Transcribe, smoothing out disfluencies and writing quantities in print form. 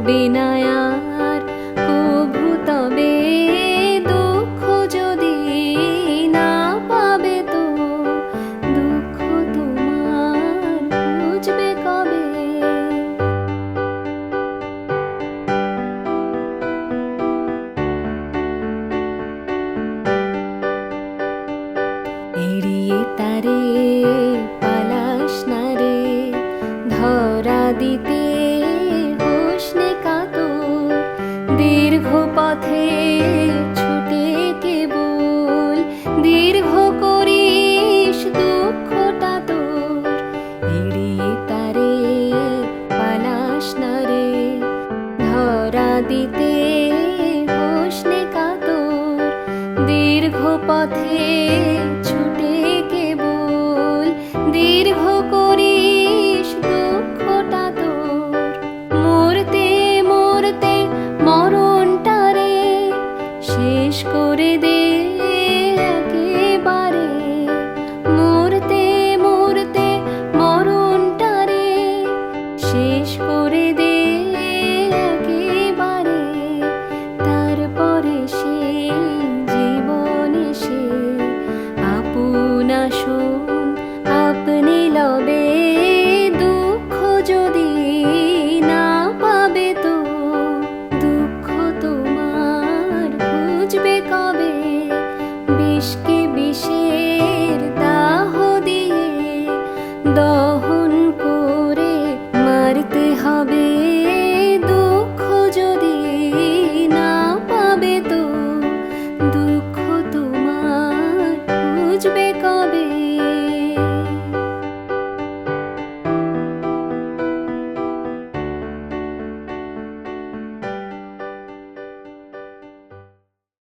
করবে না আর কভু তবে দুঃখ যদি না পাবে তো দুঃখ তোমার বুঝবে কবে। এড়িয়ে তারে পালাস না রে, ধরা দিতে হোস নে কাতর। দীর্ঘ পথে ছুটে কেবল দীর্ঘ করিস দুঃখটা তোর। এড়িয়ে তারে পালাস না রে, ধরা দিতে হোস নে কাতর। দীর্ঘ পথে ছুটে কেবল দীর্ঘ করিস দুঃখটা তোর। মরতে মরতে মরণটারে শেষ করে দে একেবারে। মরতে মরতে মরণটারে শেষ করে দে একেবারে। তারপরে সে জীবনে সে আপনা শোন আপনি লবে। দুঃখ যদি না পাবে তো দুঃখ তোমার বুঝবে কবে। বিষকে বিষের দাহ দিয়ে দহ